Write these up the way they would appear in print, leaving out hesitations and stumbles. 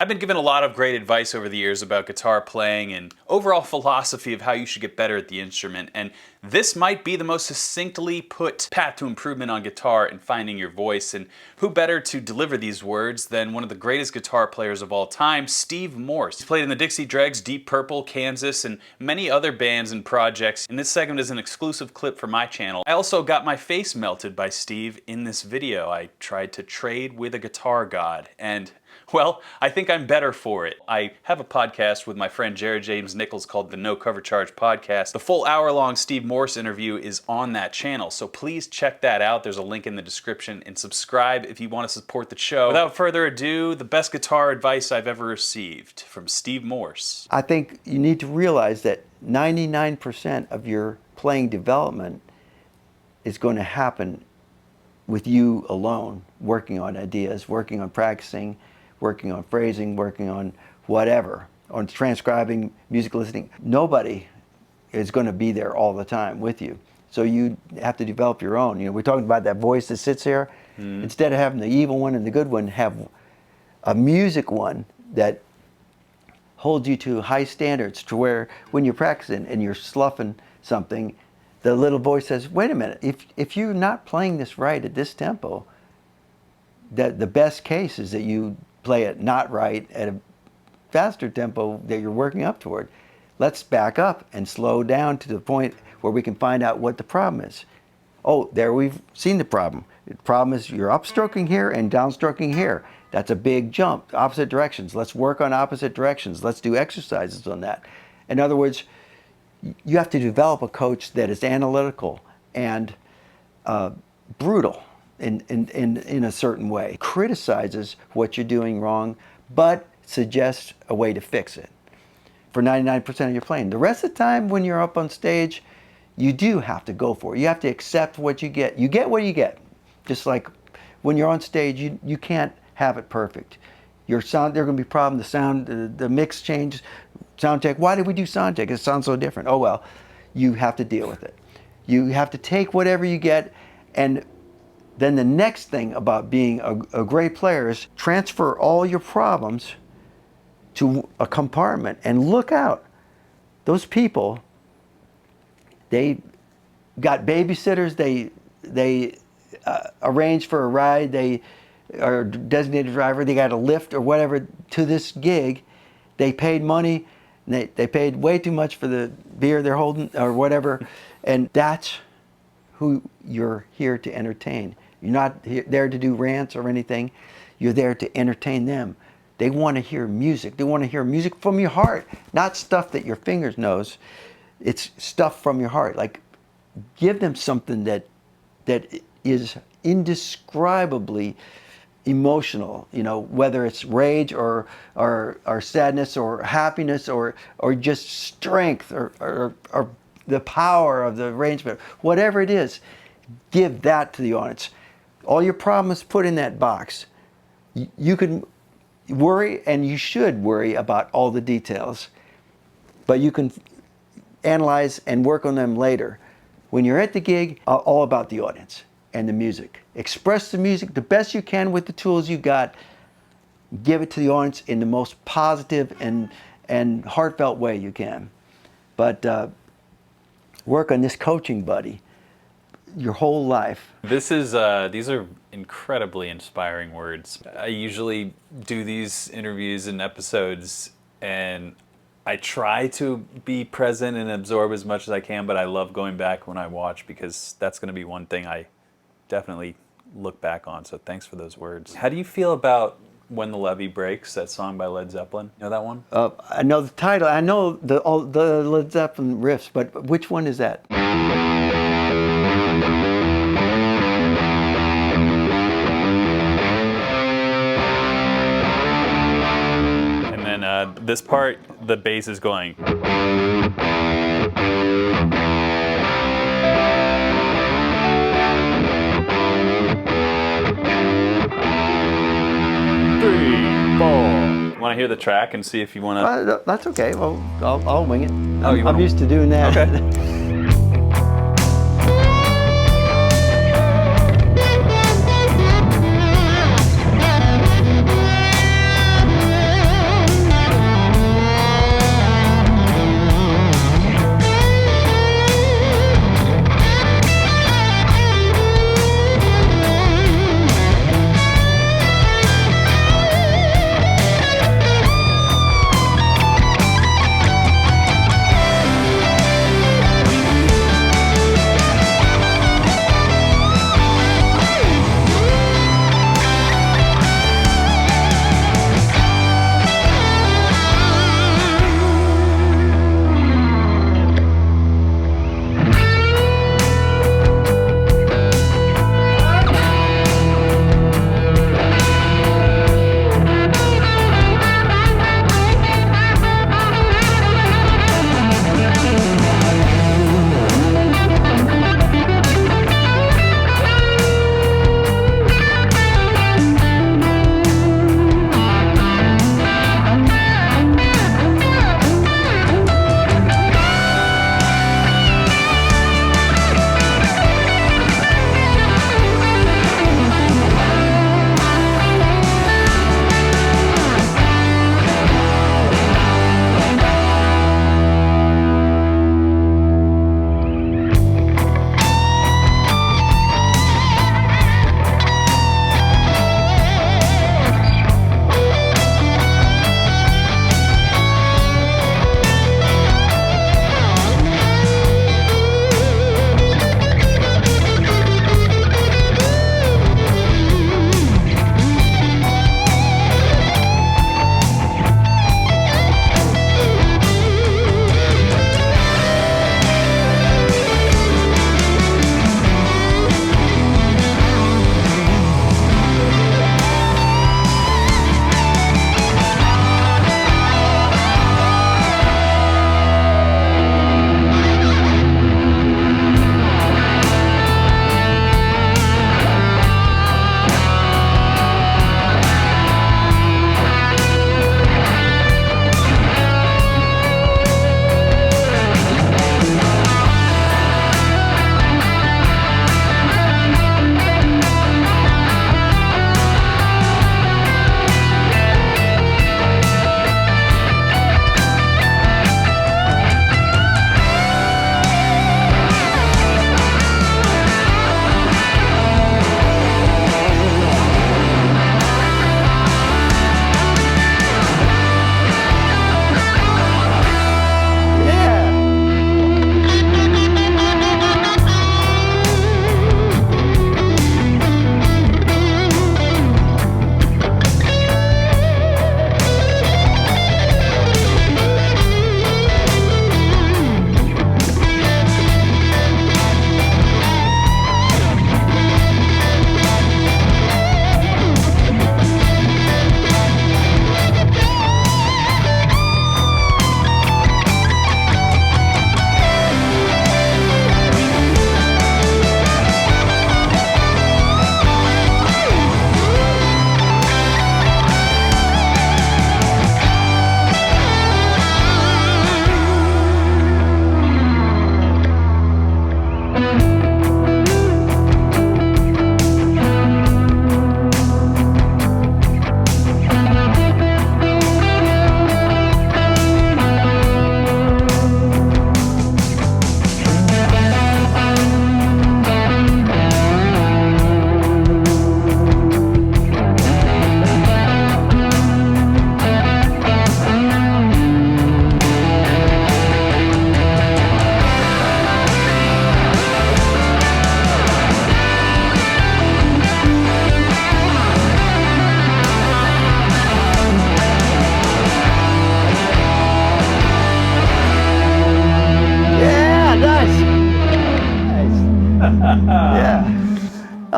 I've been given a lot of great advice over the years about guitar playing and overall philosophy of how you should get better at the instrument, and this might be the most succinctly put path to improvement on guitar and finding your voice. And who better to deliver these words than one of the greatest guitar players of all time, Steve Morse. He's played in the Dixie Dregs, Deep Purple, Kansas, and many other bands and projects. And this segment is an exclusive clip for my channel. I also got my face melted by Steve in this video. I tried to trade with a guitar god, and well, I think I'm better for it. I have a podcast with my friend Jared James Nichols called the No Cover Charge Podcast. The full hour-long Steve Morse interview is on that channel, so please check that out. There's a link in the description, and subscribe if you want to support the show. Without further ado, the best guitar advice I've ever received from Steve Morse. I think you need to realize that 99% of your playing development is going to happen with you alone, working on ideas, working on practicing, working on phrasing, working on whatever, on transcribing, music listening. Nobody is going to be there all the time with you. So you have to develop your own. You know, we're talking about that voice that sits here. Instead of having the evil one and the good one, have a music one that holds you to high standards, to where when you're practicing and you're sloughing something, the little voice says, wait a minute, if you're not playing this right at this tempo, that the best case is that you play it not right at a faster tempo that you're working up toward. Let's back up and slow down to the point where we can find out what the problem is. Oh, there we've seen the problem. The problem is you're upstroking here and downstroking here. That's a big jump, opposite directions. Let's work on opposite directions. Let's do exercises on that. In other words, you have to develop a coach that is analytical and brutal in a certain way, criticizes what you're doing wrong, but suggests a way to fix it for 99% of your playing. The rest of the time when you're up on stage, you do have to go for it. You have to accept what you get. You get what you get. Just like when you're on stage, you can't have it perfect. Your sound, there are going to be problems. The sound, the mix change, sound check. Why did we do sound check? It sounds so different. Oh well, you have to deal with it. You have to take whatever you get, and then the next thing about being a great player is transfer all your problems to a compartment and look out. Those people, they got babysitters, they arrange for a ride, they are designated driver, they got a lift or whatever to this gig. They paid money, and they paid way too much for the beer they're holding or whatever, and that's who you're here to entertain. You're not there to do rants or anything. You're there to entertain them. They want to hear music. They want to hear music from your heart, not stuff that your fingers knows. It's stuff from your heart. Like, give them something that is indescribably emotional. You know, whether it's rage or sadness or happiness or just strength or the power of the arrangement. Whatever it is, give that to the audience. All your problems put in that box. You can worry, and you should worry about all the details, but you can analyze and work on them later. When you're at the gig, all about the audience and the music. Express the music the best you can with the tools you got. Give it to the audience in the most positive and heartfelt way you can. But work on this coaching buddy your whole life. These are incredibly inspiring words. I usually do these interviews and episodes, and I try to be present and absorb as much as I can, but I love going back when I watch, because that's going to be one thing I definitely look back on. So thanks for those words. How do you feel about When the Levee Breaks, that song by Led Zeppelin? You know that one? I know the title. I know all the Led Zeppelin riffs, but which one is that? This part, the bass is going. 3, 4. Want to hear the track and see if you want to? That's okay. Well, I'll wing it. Oh, I'm used to doing that. Okay.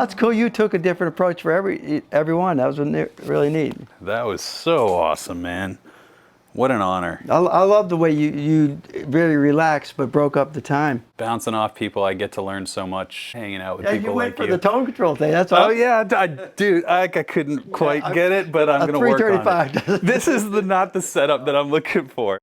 That's cool. You took a different approach for everyone. That was really neat. That was so awesome, man. What an honor. I love the way you really relaxed but broke up the time. Bouncing off people, I get to learn so much hanging out with Yeah, people you went like for you. the tone control thing. That's Oh awesome. yeah, dude, I couldn't quite get it, but I'm A gonna work on 335 it. This is not the setup that I'm looking for.